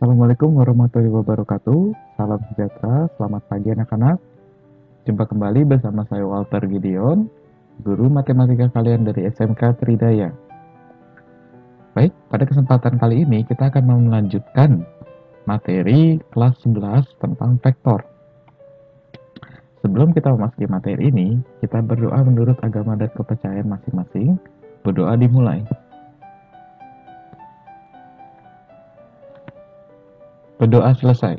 Assalamualaikum warahmatullahi wabarakatuh. Salam sejahtera, selamat pagi anak-anak. Jumpa kembali bersama saya Walter Gideon, guru matematika kalian dari SMK Tridaya. Baik, pada kesempatan kali ini kita akan melanjutkan materi kelas 11 tentang vektor. Sebelum kita memasuki materi ini, kita berdoa menurut agama dan kepercayaan masing-masing. Berdoa dimulai. Berdoa selesai.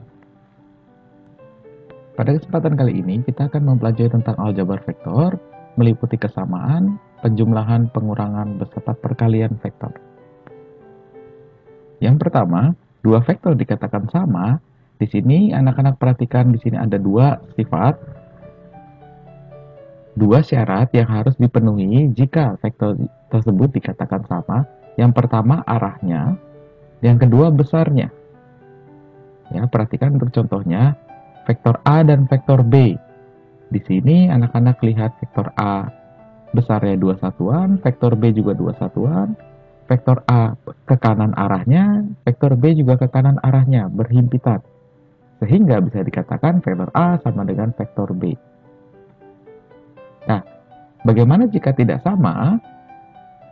Pada kesempatan kali ini, kita akan mempelajari tentang aljabar vektor, meliputi kesamaan, penjumlahan, pengurangan, beserta perkalian vektor. Yang pertama, dua vektor dikatakan sama. Di sini anak-anak perhatikan, di sini ada dua sifat, dua syarat yang harus dipenuhi jika vektor tersebut dikatakan sama. Yang pertama arahnya, yang kedua besarnya. Ya, perhatikan untuk contohnya, vektor A dan vektor B. Di sini anak-anak lihat vektor A besarnya 2 satuan, vektor B juga 2 satuan, vektor A ke kanan arahnya, vektor B juga ke kanan arahnya, berhimpitan. Sehingga bisa dikatakan vektor A sama dengan vektor B. Nah, bagaimana jika tidak sama?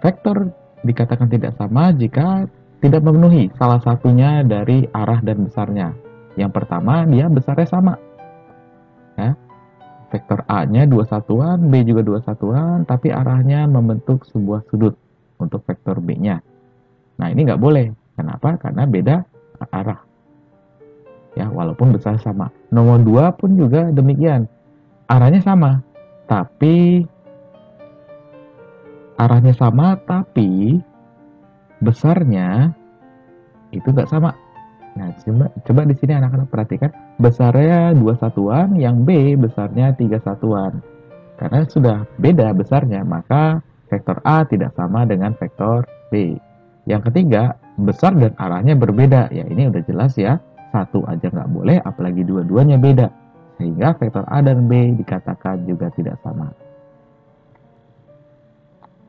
Vektor dikatakan tidak sama jika tidak memenuhi salah satunya dari arah dan besarnya. Yang pertama, dia besarnya sama. Ya, vektor A-nya 2 satuan, B juga 2 satuan, tapi arahnya membentuk sebuah sudut untuk vektor B-nya. Nah, ini nggak boleh. Kenapa? Karena beda arah. Ya, walaupun besar sama. Nomor 2 pun juga demikian. Arahnya sama, tapi besarnya itu nggak sama. Nah, coba di sini anak-anak perhatikan, besarnya 2 satuan, yang B besarnya 3 satuan. Karena sudah beda besarnya, maka vektor A tidak sama dengan vektor B. Yang ketiga, besar dan arahnya berbeda. Ya, ini udah jelas ya, satu aja nggak boleh, apalagi dua-duanya beda. Sehingga vektor A dan B dikatakan juga tidak sama.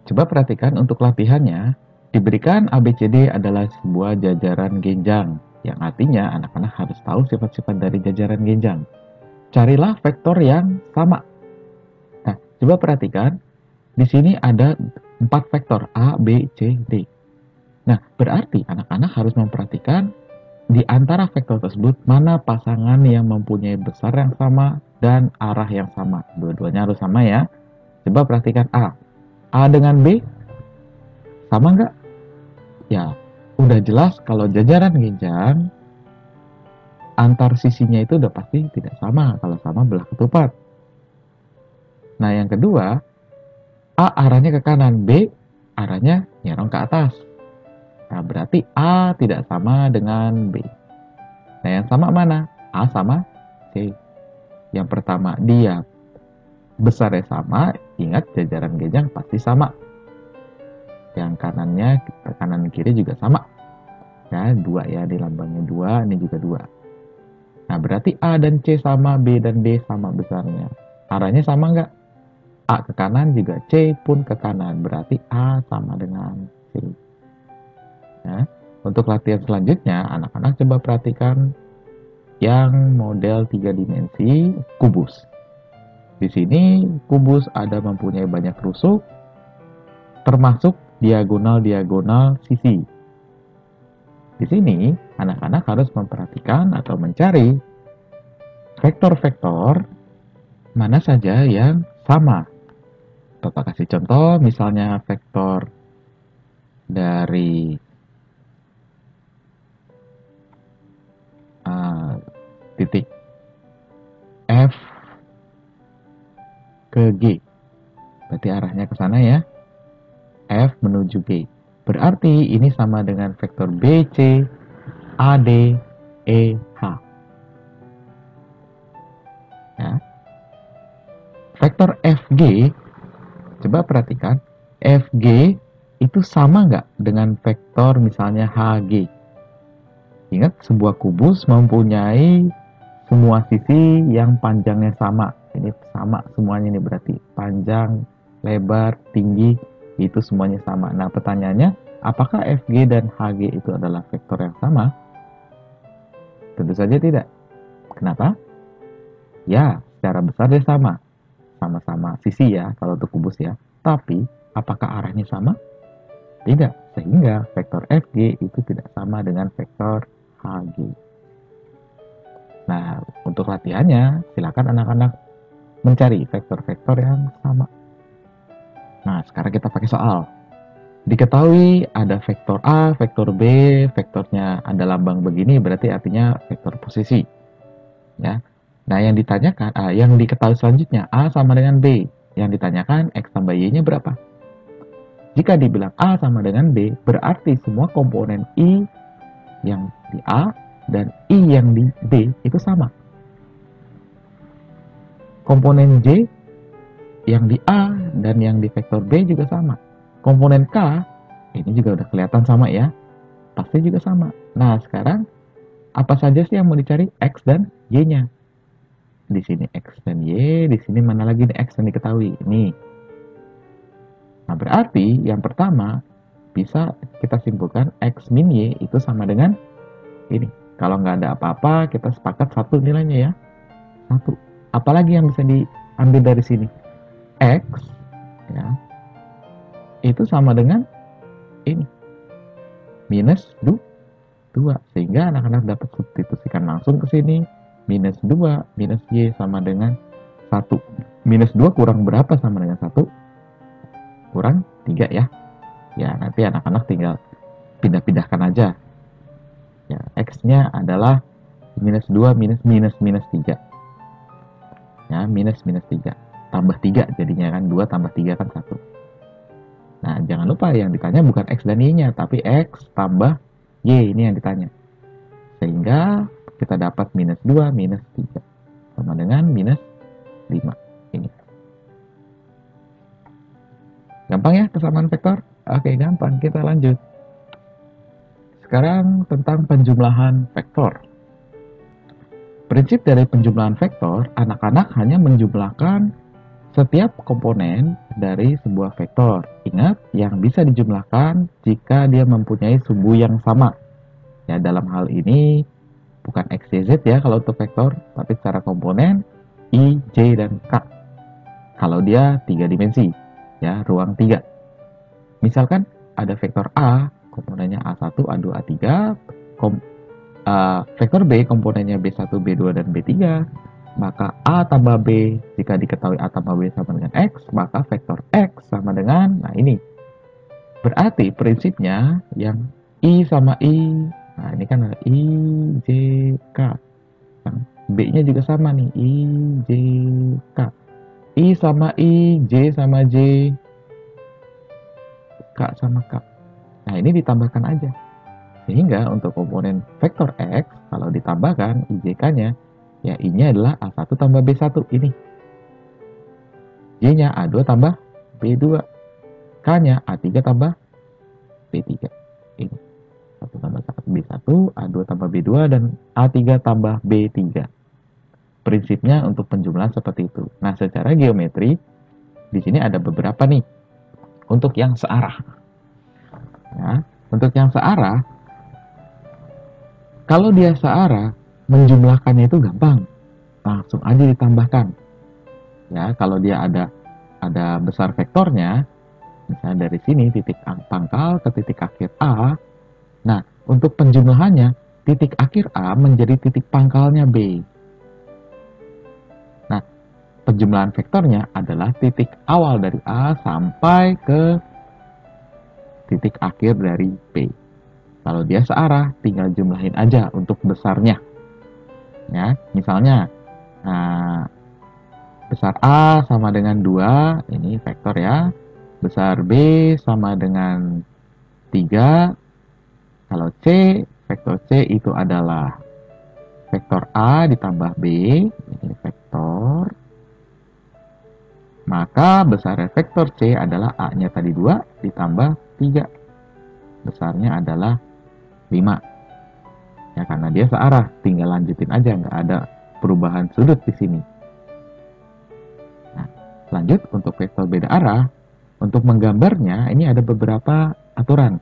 Coba perhatikan untuk latihannya. Diberikan ABCD adalah sebuah jajaran genjang, yang artinya anak-anak harus tahu sifat-sifat dari jajaran genjang. Carilah vektor yang sama. Nah, coba perhatikan, di sini ada 4 vektor A, B, C, D. Nah, berarti anak-anak harus memperhatikan di antara vektor tersebut mana pasangan yang mempunyai besar yang sama dan arah yang sama. Dua-duanya harus sama ya. Coba perhatikan A. A dengan B sama nggak? Ya, udah jelas kalau jajaran genjang antar sisinya itu udah pasti tidak sama. Kalau sama belah ketupat. Nah, yang kedua, A arahnya ke kanan, B arahnya nyerong ke atas. Nah, berarti A tidak sama dengan B. Nah, yang sama mana? A sama C. Yang pertama, dia besarnya sama, ingat jajaran genjang pasti sama. Yang kanannya, kanan kiri juga sama. Ya, 2 ya, di lambangnya 2, ini juga 2. Nah, berarti A dan C sama, B dan D sama besarnya. Arahnya sama nggak? A ke kanan juga C pun ke kanan, berarti A sama dengan C. Nah, untuk latihan selanjutnya, anak-anak coba perhatikan yang model 3 dimensi kubus. Di sini kubus ada mempunyai banyak rusuk, termasuk diagonal-diagonal sisi. Di sini, anak-anak harus memperhatikan atau mencari vektor-vektor mana saja yang sama. Bapak kasih contoh, misalnya vektor dari titik F ke G. Berarti arahnya ke sana ya. F menuju G. Berarti ini sama dengan vektor BC, AD, EH. Ya. Vektor FG, coba perhatikan, FG itu sama nggak dengan vektor misalnya HG? Ingat, sebuah kubus mempunyai semua sisi yang panjangnya sama. Ini sama semuanya, ini berarti panjang, lebar, tinggi, itu semuanya sama. Nah, pertanyaannya, apakah FG dan HG itu adalah vektor yang sama? Tentu saja tidak. Kenapa? Ya, secara besar dia sama. Sama-sama sisi ya, kalau untuk kubus ya. Tapi, apakah arahnya sama? Tidak. Sehingga vektor FG itu tidak sama dengan vektor HG. Nah, untuk latihannya, silakan anak-anak mencari vektor-vektor yang sama. Nah, sekarang kita pakai soal. Diketahui ada vektor A, vektor B, vektornya ada lambang begini, berarti artinya vektor posisi. Ya. Nah, yang ditanyakan, yang diketahui selanjutnya, A sama dengan B. Yang ditanyakan, X tambah Y-nya berapa? Jika dibilang A sama dengan B, berarti semua komponen I yang di A dan I yang di B itu sama. Komponen J yang di A dan yang di vektor B juga sama. Komponen K, ini juga udah kelihatan sama ya, pasti juga sama. Nah, sekarang apa saja sih yang mau dicari? X dan Y-nya. Di sini X dan Y, di sini mana lagi nih X yang diketahui? Ini. Nah, berarti yang pertama bisa kita simpulkan X min Y itu sama dengan ini. Kalau nggak ada apa-apa, kita sepakat satu nilainya ya. Satu. Apalagi yang bisa diambil dari sini? X, ya, itu sama dengan ini. Minus 2. Sehingga anak-anak dapat substitusikan langsung ke sini. Minus 2, minus Y sama dengan 1. Minus 2 kurang berapa sama dengan 1? Kurang 3 ya. Ya, nanti anak-anak tinggal pindah-pindahkan aja. Ya, X-nya adalah minus 2 minus 3. Ya, minus 3. Tambah 3 jadinya kan, 2 tambah 3 kan 1. Nah, jangan lupa yang ditanya bukan X dan Y-nya, tapi X tambah Y, ini yang ditanya. Sehingga kita dapat minus 2 minus 3. Sama dengan minus 5. Ini. Gampang ya persamaan vektor? Oke, gampang. Kita lanjut. Sekarang tentang penjumlahan vektor. Prinsip dari penjumlahan vektor, anak-anak hanya menjumlahkan setiap komponen dari sebuah vektor. Ingat, yang bisa dijumlahkan jika dia mempunyai sumbu yang sama. Ya, dalam hal ini bukan X, Y, Z ya kalau untuk vektor, tapi secara komponen I, J, dan K. Kalau dia 3 dimensi, ya, ruang 3. Misalkan ada vektor A, komponennya A1, A2, A3, vektor B, komponennya B1, B2, dan B3, maka A tambah B, jika diketahui A tambah B sama dengan X, maka vektor X sama dengan, nah ini. Berarti prinsipnya yang I sama I, nah ini kan ada I, J, K. Nah, B-nya juga sama nih, I, J, K. I sama I, J sama J, K sama K. Nah, ini ditambahkan aja. Sehingga untuk komponen vektor X, kalau ditambahkan IJK-nya, ya I-nya adalah A1 tambah B1 ini. J-nya A2 tambah B2. K-nya A3 tambah B3. Ini. 1 tambah 1 B1, A2 tambah B2, dan A3 tambah B3. Prinsipnya untuk penjumlahan seperti itu. Nah, secara geometri, di sini ada beberapa nih. Untuk yang searah. Ya, untuk yang searah, kalau dia searah, menjumlahkannya itu gampang. Langsung aja ditambahkan. Ya, kalau dia ada besar vektornya, misalnya dari sini titik pangkal ke titik akhir A. Nah, untuk penjumlahannya, titik akhir A menjadi titik pangkalnya B. Nah, penjumlahan vektornya adalah titik awal dari A sampai ke titik akhir dari B. Kalau dia searah, tinggal jumlahin aja untuk besarnya. Ya, misalnya, besar A sama dengan 2, ini vektor ya. Besar B sama dengan 3. Kalau C, vektor C itu adalah vektor A ditambah B, ini vektor. Maka besar vektor C adalah A-nya tadi 2 ditambah 3. Besarnya adalah 5. Ya, karena dia searah, tinggal lanjutin aja, nggak ada perubahan sudut di sini. Nah, lanjut untuk vektor beda arah, untuk menggambarnya ini ada beberapa aturan.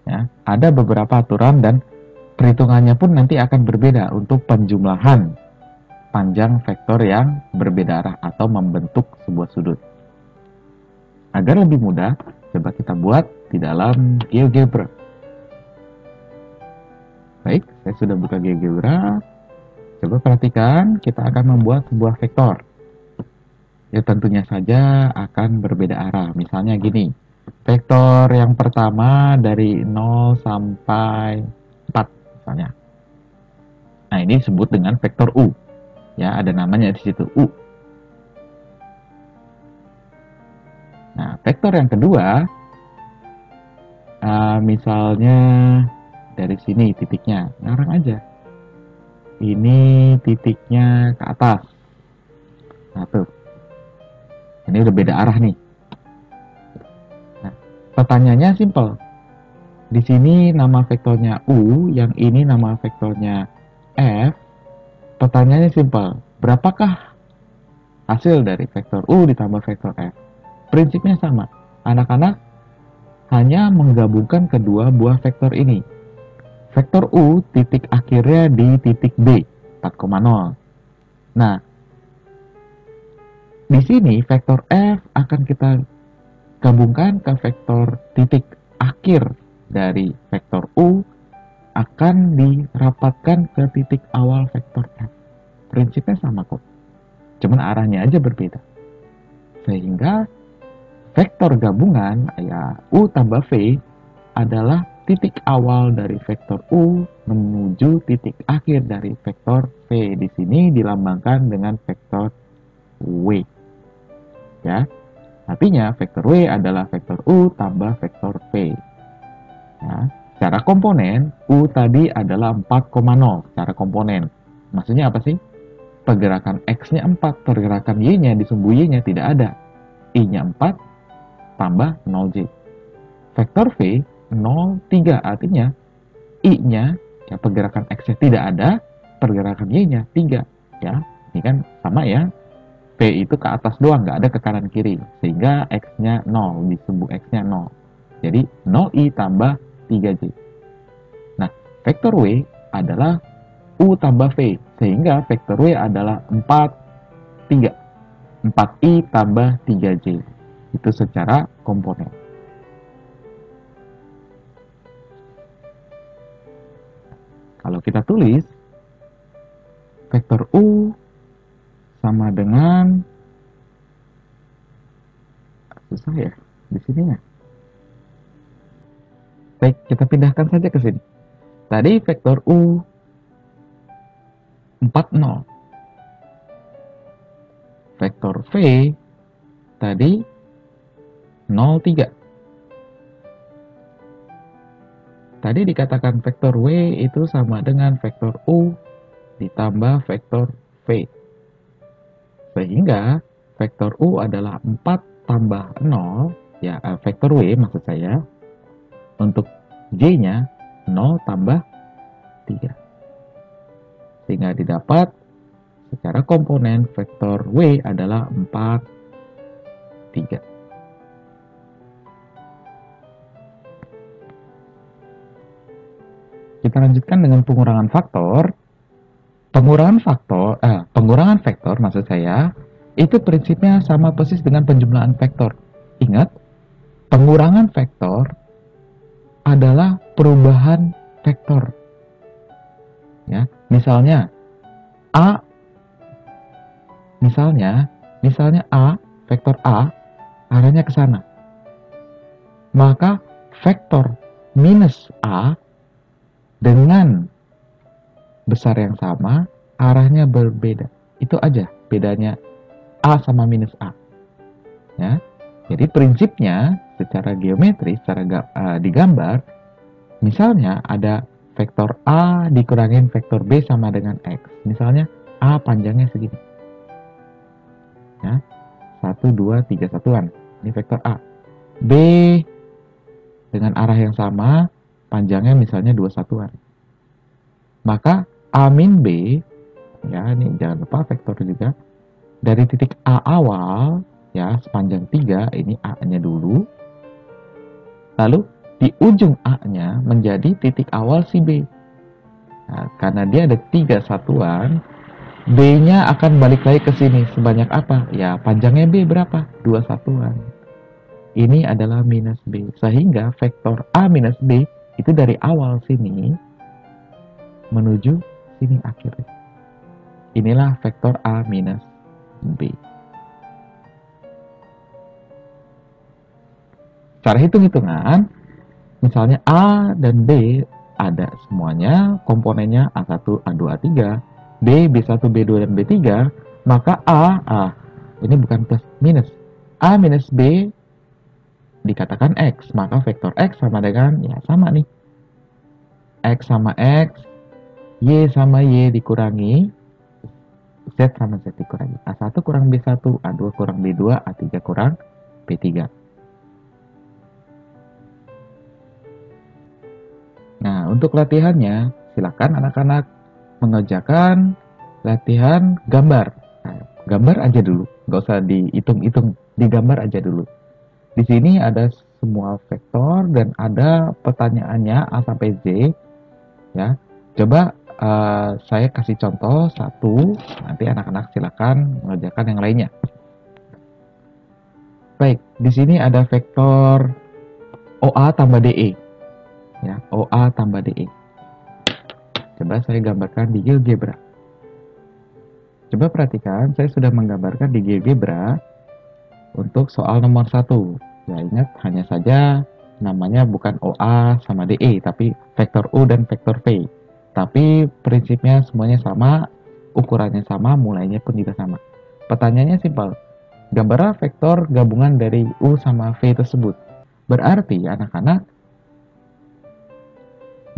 Ya, ada beberapa aturan dan perhitungannya pun nanti akan berbeda untuk penjumlahan panjang vektor yang berbeda arah atau membentuk sebuah sudut. Agar lebih mudah, coba kita buat di dalam GeoGebra. Baik, saya sudah buka GeoGebra. Coba perhatikan, kita akan membuat sebuah vektor. Ya tentunya saja akan berbeda arah. Misalnya gini, vektor yang pertama dari 0 sampai 4 misalnya. Nah, ini disebut dengan vektor U. Ya, ada namanya di situ, U. Nah, vektor yang kedua, misalnya dari sini titiknya, ngarang aja. Ini titiknya ke atas. Nah, tuh. Ini udah beda arah nih. Nah, pertanyaannya simple. Di sini nama vektornya U, yang ini nama vektornya F. Pertanyaannya simple. Berapakah hasil dari vektor U ditambah vektor F? Prinsipnya sama. Anak-anak hanya menggabungkan kedua buah vektor ini. Vektor U titik akhirnya di titik B, 4,0. Nah, di sini vektor F akan kita gabungkan ke vektor titik akhir dari vektor U akan dirapatkan ke titik awal vektor F. Prinsipnya sama kok. Cuman arahnya aja berbeda. Sehingga vektor gabungan ya U tambah V adalah titik awal dari vektor U menuju titik akhir dari vektor V. Di sini dilambangkan dengan vektor W. Ya, artinya vektor W adalah vektor U tambah vektor V. Ya, secara komponen U tadi adalah 4,0 secara komponen. Maksudnya apa sih? Pergerakan X-nya 4, pergerakan Y-nya di sumbu Y-nya tidak ada. I-nya 4 tambah 0J. Vektor V 0,3 artinya I-nya ya pergerakan X-nya tidak ada, pergerakan Y-nya 3. Ya, ini kan sama ya. V itu ke atas doang, nggak ada ke kanan kiri. Sehingga X-nya 0, di sumbu X-nya 0. Jadi 0I tambah 3J. Nah, vektor W adalah U tambah V. Sehingga vektor W adalah 4, 3. 4I tambah 3J. Itu secara komponen. Kalau kita tulis, vektor U sama dengan, susah ya di sininya. Baik, kita pindahkan saja ke sini. Tadi vektor U 40. Vektor V tadi 03. Tadi dikatakan vektor W itu sama dengan vektor U ditambah vektor V. Sehingga vektor U adalah 4 tambah 0, ya vektor W maksud saya, untuk J-nya 0 tambah 3. Sehingga didapat secara komponen vektor W adalah 4, 3. Kita lanjutkan dengan pengurangan faktor. Pengurangan vektor maksud saya, itu prinsipnya sama persis dengan penjumlahan vektor. Ingat, pengurangan vektor adalah perubahan vektor. Ya, misalnya A vektor A arahnya ke sana. Maka vektor minus A dengan besar yang sama, arahnya berbeda. Itu aja bedanya A sama minus A. Ya. Jadi prinsipnya secara geometri, secara digambar, misalnya ada vektor A dikurangin vektor B sama dengan X. Misalnya A panjangnya segini. Ya. 1, 2, 3 satuan. Ini vektor A. B dengan arah yang sama, panjangnya misalnya 2 satuan. Maka A min B, ya ini jangan lupa vektor juga, dari titik A awal, ya sepanjang 3, ini A-nya dulu, lalu di ujung A-nya menjadi titik awal si B. Nah, karena dia ada 3 satuan, B-nya akan balik lagi ke sini. Sebanyak apa? Ya, panjangnya B berapa? 2 satuan. Ini adalah minus B. Sehingga vektor A minus B itu dari awal sini menuju sini akhirnya. Inilah vektor A minus B. Cara hitung-hitungan, misalnya A dan B ada semuanya, komponennya A1, A2, A3, B, B1, B2, dan B3, maka ini bukan plus, minus. A minus B dikatakan X, maka vektor X sama dengan, ya sama nih. X sama X, Y sama Y dikurangi, Z sama Z dikurangi. A1 kurang B1, A2 kurang B2, A3 kurang B3. Nah, untuk latihannya, silakan anak-anak mengerjakan latihan gambar. Nah, gambar aja dulu, nggak usah dihitung-hitung, digambar aja dulu. Di sini ada semua vektor dan ada pertanyaannya A sampai Z. Ya, coba saya kasih contoh satu, nanti anak-anak silakan mengerjakan yang lainnya. Baik, di sini ada vektor OA tambah DE. Ya, OA tambah DE. Coba saya gambarkan di GeoGebra. Coba perhatikan, saya sudah menggambarkan di GeoGebra untuk soal nomor 1. Ya, ingat hanya saja namanya bukan OA sama DE, tapi vektor U dan vektor V. Tapi prinsipnya semuanya sama, ukurannya sama, mulainya pun juga sama. Pertanyaannya simpel. Gambarlah vektor gabungan dari U sama V tersebut. Berarti anak-anak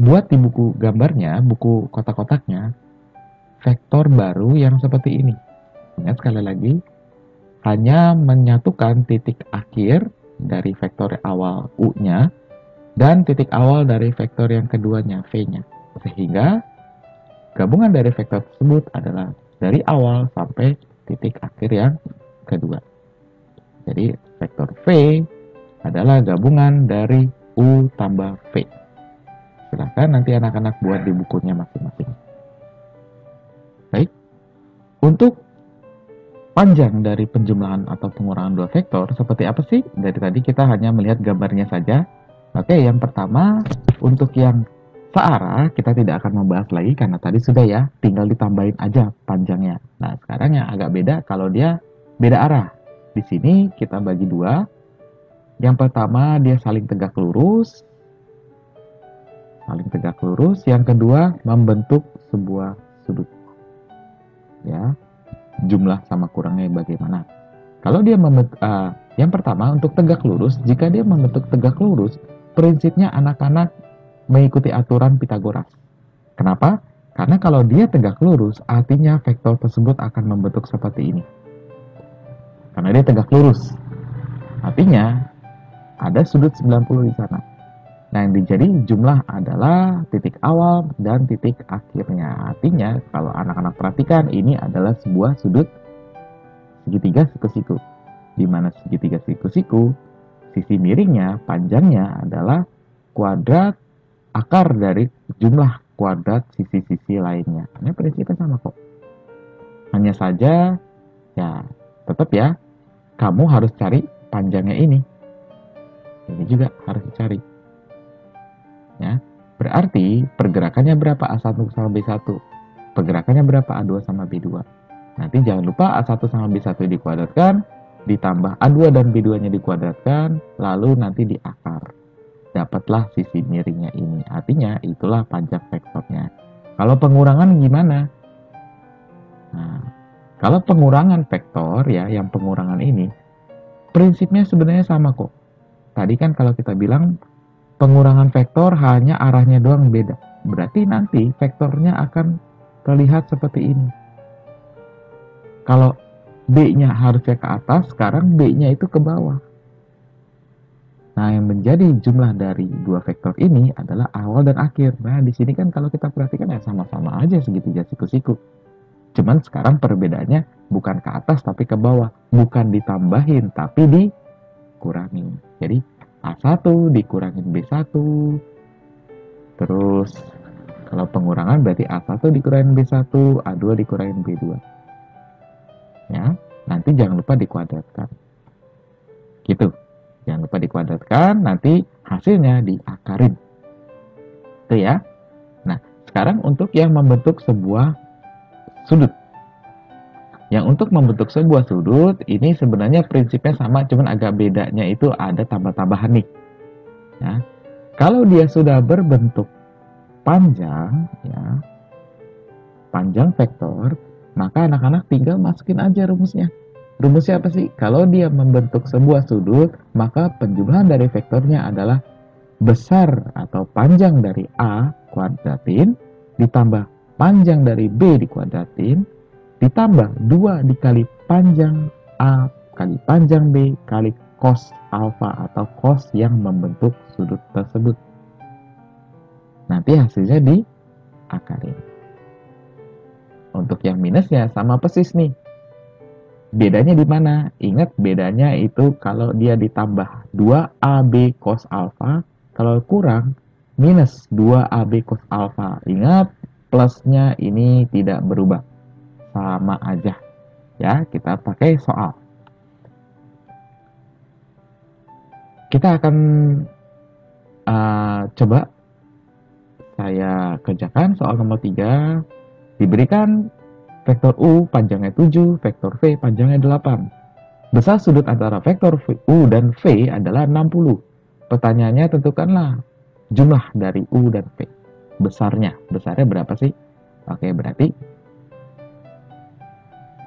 buat di buku gambarnya, buku kotak-kotaknya, vektor baru yang seperti ini. Ingat sekali lagi, hanya menyatukan titik akhir dari vektor awal U-nya dan titik awal dari vektor yang keduanya, V-nya. Sehingga gabungan dari vektor tersebut adalah dari awal sampai titik akhir yang kedua. Jadi vektor V adalah gabungan dari U tambah V. Silahkan nanti anak-anak buat di bukunya masing-masing. Baik, untuk panjang dari penjumlahan atau pengurangan dua vektor seperti apa sih? Dari tadi kita hanya melihat gambarnya saja. Oke, yang pertama untuk yang searah kita tidak akan membahas lagi karena tadi sudah ya, tinggal ditambahin aja panjangnya. Nah, sekarang yang agak beda kalau dia beda arah. Di sini kita bagi dua. Yang pertama dia saling tegak lurus. Saling tegak lurus. Yang kedua membentuk sebuah sudut. Ya, jumlah sama kurangnya bagaimana? Kalau dia yang pertama untuk tegak lurus, jika dia membentuk tegak lurus, prinsipnya anak-anak mengikuti aturan Pitagoras. Kenapa? Karena kalau dia tegak lurus, artinya vektor tersebut akan membentuk seperti ini. Karena dia tegak lurus. Artinya ada sudut 90 di sana. Nah, yang jadi jumlah adalah titik awal dan titik akhirnya. Artinya, kalau anak-anak perhatikan, ini adalah sebuah sudut segitiga siku-siku. Di mana segitiga siku-siku, sisi miringnya, panjangnya adalah kuadrat akar dari jumlah kuadrat sisi-sisi lainnya. Ini prinsipnya sama kok. Hanya saja, ya tetap ya, kamu harus cari panjangnya ini. Ini juga harus dicari. Ya, berarti pergerakannya berapa A1 sama B1? Pergerakannya berapa A2 sama B2? Nanti jangan lupa A1 sama B1 dikuadratkan, ditambah A2 dan B2-nya dikuadratkan, lalu nanti diakar. Dapatlah sisi miringnya ini. Artinya itulah panjang vektornya. Kalau pengurangan gimana? Nah, kalau pengurangan vektor ya, yang pengurangan ini, prinsipnya sebenarnya sama kok. Tadi kan kalau kita bilang pengurangan vektor hanya arahnya doang beda. Berarti nanti vektornya akan terlihat seperti ini. Kalau B-nya harusnya ke atas, sekarang B-nya itu ke bawah. Nah, yang menjadi jumlah dari dua vektor ini adalah awal dan akhir. Nah, di sini kan kalau kita perhatikan ya sama-sama aja segitiga siku-siku. Cuman sekarang perbedaannya bukan ke atas tapi ke bawah. Bukan ditambahin tapi dikurangi. Jadi A1 dikurangin B1, terus Kalau pengurangan berarti A1 dikurangin B1, A2 dikurangin B2. Ya, nanti jangan lupa dikuadratkan. Gitu. Jangan lupa dikuadratkan, nanti hasilnya diakarin. Itu ya. Nah, sekarang untuk yang membentuk sebuah sudut. Yang untuk membentuk sebuah sudut, ini sebenarnya prinsipnya sama, cuman agak bedanya itu ada tambah-tambahan nih. Ya. Kalau dia sudah berbentuk panjang, ya, panjang vektor, maka anak-anak tinggal masukin aja rumusnya. Rumusnya apa sih? Kalau dia membentuk sebuah sudut, maka penjumlahan dari vektornya adalah besar atau panjang dari A kuadratin ditambah panjang dari B dikuadratin ditambah 2 dikali panjang A kali panjang B kali cos alfa atau cos yang membentuk sudut tersebut. Nanti hasilnya diakarin. Untuk yang minusnya sama persis nih. Bedanya di mana? Ingat bedanya itu kalau dia ditambah 2AB cos alfa, kalau kurang minus 2AB cos alfa. Ingat plusnya ini tidak berubah. Sama aja. Ya, kita pakai soal. Kita akan coba saya kerjakan soal nomor 3. Diberikan vektor U panjangnya 7, vektor V panjangnya 8. Besar sudut antara vektor U dan V adalah 60. Pertanyaannya tentukanlah jumlah dari U dan V. Besarnya berapa sih? Oke, berarti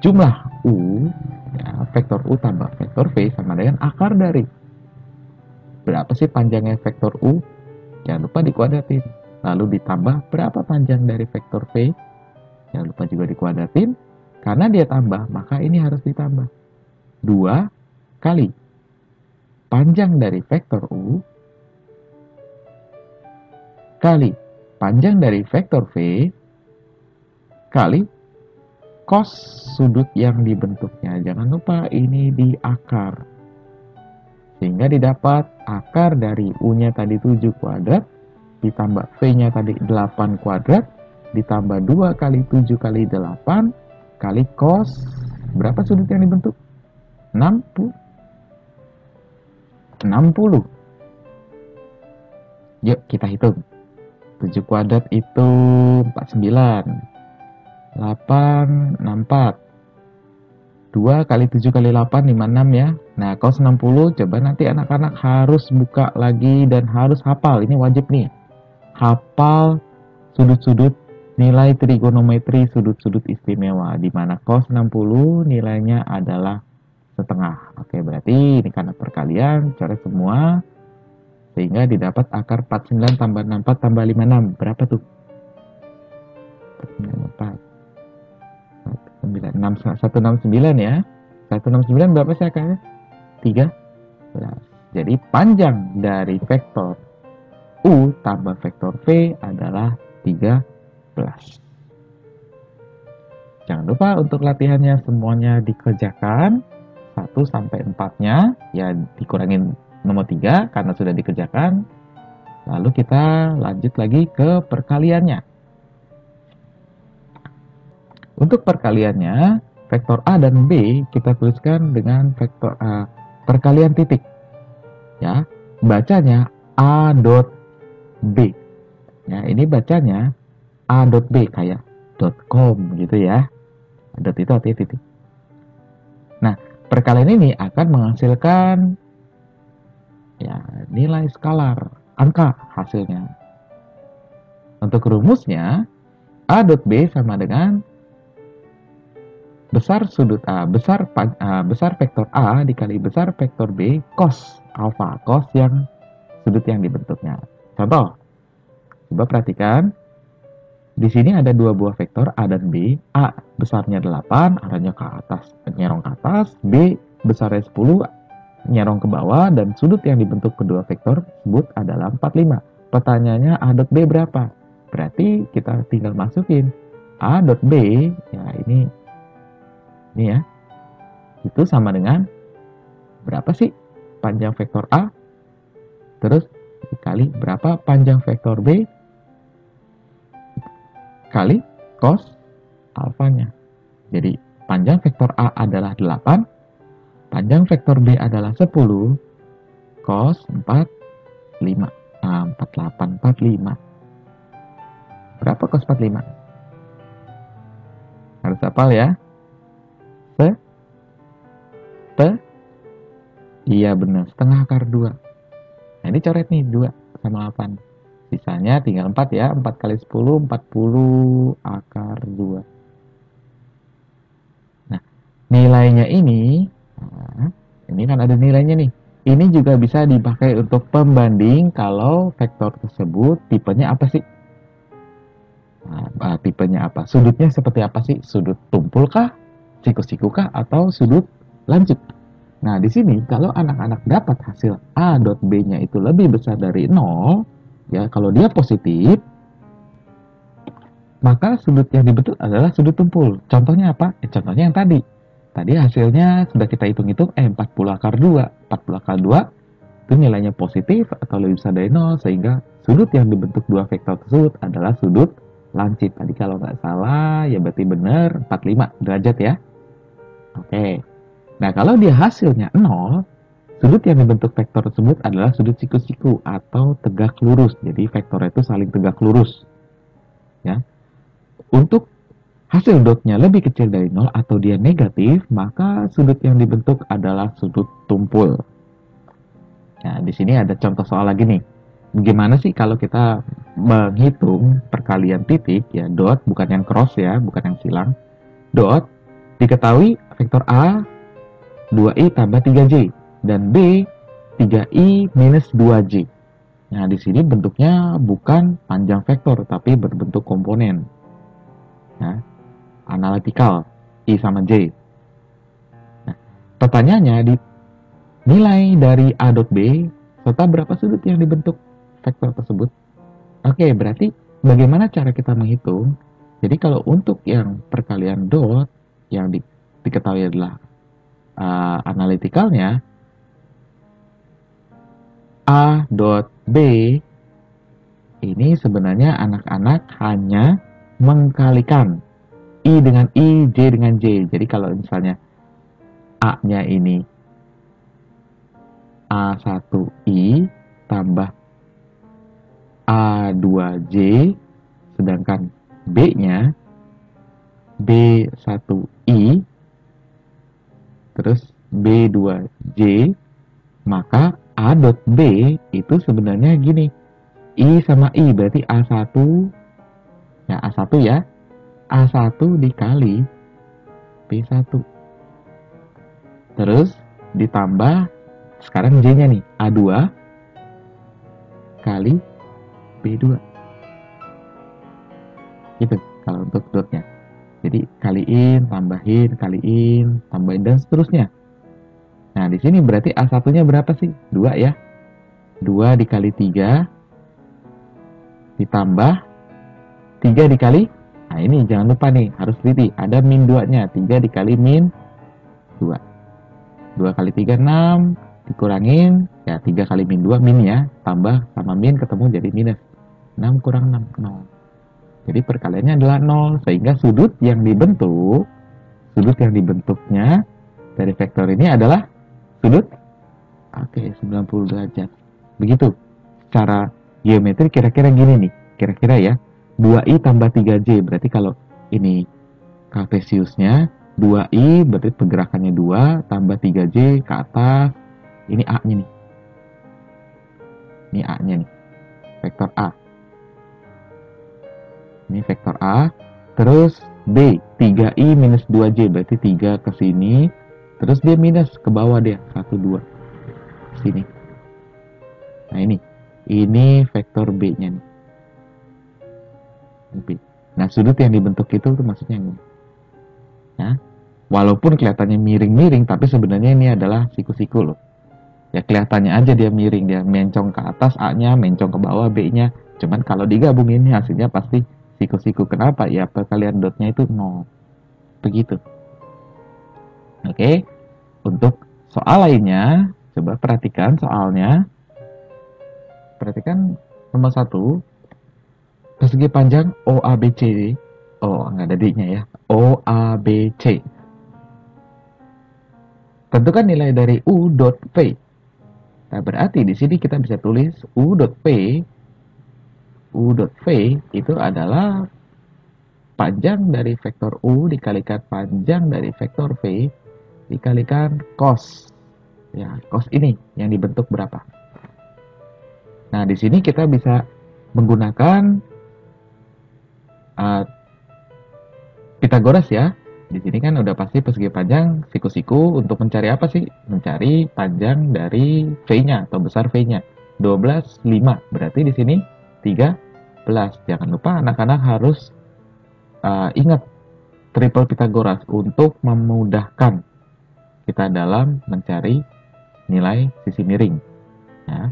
jumlah U, ya, vektor U tambah vektor V sama dengan akar dari berapa sih panjangnya vektor U? Jangan lupa dikuadratin. Lalu ditambah berapa panjang dari vektor V? Jangan lupa juga dikuadratin. Karena dia tambah, maka ini harus ditambah. 2 kali panjang dari vektor U kali panjang dari vektor V kali cos sudut yang dibentuknya. Jangan lupa ini di akar. Sehingga didapat akar dari U-nya tadi 7 kuadrat, ditambah V-nya tadi 8 kuadrat, ditambah 2 kali 7 kali 8, kali cos, berapa sudut yang dibentuk? 60. Yuk kita hitung. 7 kuadrat itu 49. 8, 64. 2 kali 7 kali 8, 56 ya. Nah, cos 60, coba nanti anak-anak harus buka lagi dan harus hafal. Ini wajib nih. Hafal sudut-sudut nilai trigonometri sudut-sudut istimewa. Di mana cos 60 nilainya adalah setengah. Oke, berarti ini karena perkalian, coret semua. Sehingga didapat akar 49 tambah 64 tambah 56. Berapa tuh? 4. 169 ya. 169 berapa sih akarnya? 13. Jadi panjang dari vektor U tambah vektor V adalah 13. Jangan lupa untuk latihannya semuanya dikerjakan. 1 sampai 4-nya ya dikurangin nomor 3 karena sudah dikerjakan. Lalu kita lanjut lagi ke perkaliannya. Untuk perkaliannya, vektor A dan B kita tuliskan dengan vektor A, perkalian titik. Ya, bacanya A dot B. Ya, ini bacanya A dot B kayak .com gitu ya. Dot itu artinya titik. Nah, perkalian ini akan menghasilkan ya nilai skalar, angka hasilnya. Untuk rumusnya, A dot B sama dengan besar sudut A, besar vektor A dikali besar vektor B cos alfa, cos yang sudut yang dibentuknya. Contoh, coba perhatikan. Di sini ada dua buah vektor A dan B. A besarnya 8, arahnya ke atas, nyerong ke atas. B besarnya 10, nyerong ke bawah. Dan sudut yang dibentuk kedua vektor tersebut adalah 45. Pertanyaannya A dot B berapa? Berarti kita tinggal masukin A dot B, ya ini ya, itu sama dengan berapa sih panjang vektor A, terus dikali berapa panjang vektor B, kali cos alfanya. Jadi panjang vektor A adalah 8, panjang vektor B adalah 10, cos 45. Nah, 48, 45. Berapa cos 45? Harus hafal ya. Iya benar, setengah akar 2. Nah ini coret nih, 2 sama 8. Sisanya tinggal 4 ya, 4 kali 10, 40 akar 2. Nah, nilainya ini, nah, ini kan ada nilainya nih. Ini juga bisa dipakai untuk pembanding kalau vektor tersebut tipenya apa sih? Nah, tipenya apa? Sudutnya seperti apa sih? Sudut tumpul kah? Siku-siku kah? Atau sudut lancip? Nah, di sini kalau anak-anak dapat hasil A dot B-nya itu lebih besar dari 0, ya kalau dia positif, maka sudut yang dibentuk adalah sudut tumpul. Contohnya apa? Contohnya yang tadi. Tadi hasilnya sudah kita hitung-hitung, 40 akar 2. 40 akar 2 itu nilainya positif atau lebih besar dari 0, sehingga sudut yang dibentuk dua vektor tersebut adalah sudut lancip. Tadi kalau nggak salah, ya berarti benar 45 derajat ya. Oke. Nah, kalau dia hasilnya 0, sudut yang dibentuk vektor tersebut adalah sudut siku-siku atau tegak lurus. Jadi vektor itu saling tegak lurus. Ya. Untuk hasil dotnya lebih kecil dari 0 atau dia negatif, maka sudut yang dibentuk adalah sudut tumpul. Nah, di sini ada contoh soal lagi nih. Bagaimana sih kalau kita menghitung perkalian titik, ya dot, bukan yang cross ya, bukan yang silang. Dot, diketahui vektor A 2i tambah 3j dan B 3i minus 2j. Nah, di sini bentuknya bukan panjang vektor tapi berbentuk komponen. Nah, analitikal i sama j. Nah, pertanyaannya di nilai dari A dot B serta berapa sudut yang dibentuk vektor tersebut. Oke, berarti bagaimana cara kita menghitung? Jadi kalau untuk yang perkalian dot yang diketahui adalah analitikalnya A dot B ini sebenarnya anak-anak hanya mengkalikan I dengan I, J dengan J. Jadi kalau misalnya A-nya ini A1I tambah A2J, sedangkan B-nya B1I terus B2J, maka A dot B itu sebenarnya gini, I sama I berarti A1, ya A1 ya, A1 dikali B1. Terus ditambah, sekarang J-nya nih, A2 kali B2. Gitu kalau untuk dotnya. Jadi kaliin, tambahin, dan seterusnya. Nah, di sini berarti A1-nya berapa sih? 2 ya. 2 dikali 3 ditambah 3 dikali. Nah, ini jangan lupa nih, harus teliti. Ada min 2-nya. 3 dikali min 2. 2 kali 3, 6. Dikurangin, ya 3 kali min 2, min ya. Tambah sama min ketemu jadi minus. 6 kurang 6, 0. Jadi perkaliannya adalah 0, sehingga sudut yang dibentuknya dari vektor ini adalah sudut 90 derajat. Begitu. Secara geometri kira-kira gini nih. Kira-kira ya. 2i tambah 3j. Berarti kalau ini Cartesiusnya, 2i berarti pergerakannya 2 tambah 3j ke atas. Ini A-nya nih. Ini A-nya nih. Vektor A. Ini vektor A, terus B, 3i minus 2j, berarti 3 ke sini, terus dia minus ke bawah dia, 1, 2, sini. Nah ini vektor B-nya nih. B. Nah, sudut yang dibentuk itu tuh maksudnya ini. Nah, walaupun kelihatannya miring-miring, tapi sebenarnya ini adalah siku-siku loh. Ya kelihatannya aja dia miring, dia mencong ke atas A-nya, mencong ke bawah B-nya. Cuman kalau digabungin hasilnya pasti siku-siku. Kenapa? Ya perkalian dotnya itu 0. Begitu. Oke. Untuk soal lainnya, coba perhatikan soalnya. Perhatikan nomor 1. Persegi panjang OABC. Oh, nggak ada D-nya ya. OABC. Tentukan nilai dari U dot V. Nah, berarti di sini kita bisa tulis U dot V. U dot V itu adalah panjang dari vektor U dikalikan panjang dari vektor V dikalikan cos. Ya, cos ini yang dibentuk berapa? Nah, di sini kita bisa menggunakan uh, Pitagoras ya. Di sini kan udah pasti persegi panjang siku-siku untuk mencari apa sih? Mencari panjang dari V-nya atau besar V-nya. 12, 5. Berarti di sini 13. Jangan lupa anak-anak harus ingat triple Pitagoras untuk memudahkan kita dalam mencari nilai sisi miring. Ya.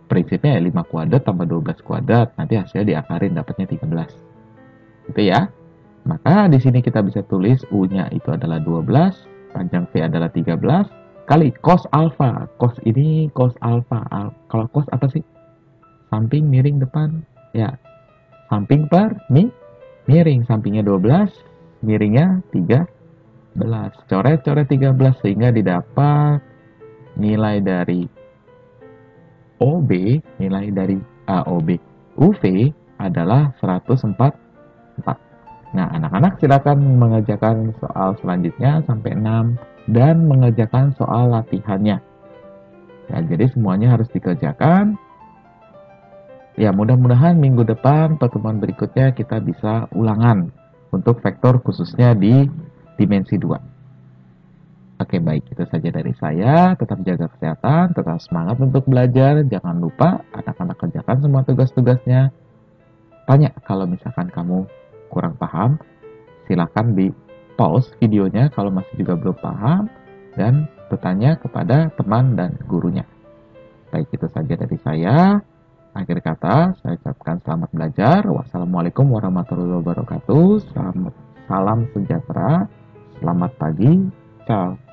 Prinsipnya ya 5 kuadrat tambah 12 kuadrat, nanti hasilnya diakarin dapatnya 13. Gitu ya. Maka di sini kita bisa tulis U-nya itu adalah 12, panjang V adalah 13, kali cos alfa. Cos ini cos alfa. Kalau cos apa sih? Samping, miring, depan. Ya, samping per miring. Sampingnya 12, miringnya 13. Coret-coret 13 sehingga didapat nilai dari OB, nilai dari OB. UV adalah 104. Nah, anak-anak silakan mengerjakan soal selanjutnya sampai 6 dan mengerjakan soal latihannya. Ya, jadi semuanya harus dikerjakan. Ya, mudah-mudahan minggu depan pertemuan berikutnya kita bisa ulangan untuk vektor khususnya di dimensi 2. Oke, baik, itu saja dari saya. Tetap jaga kesehatan, tetap semangat untuk belajar. Jangan lupa anak-anak kerjakan semua tugas-tugasnya. Tanya kalau misalkan kamu kurang paham, silahkan di pause videonya kalau masih juga belum paham dan bertanya kepada teman dan gurunya. Baik, itu saja dari saya. Akhir kata, saya ucapkan selamat belajar. Wassalamualaikum warahmatullahi wabarakatuh. Salam sejahtera. Selamat pagi. Ciao.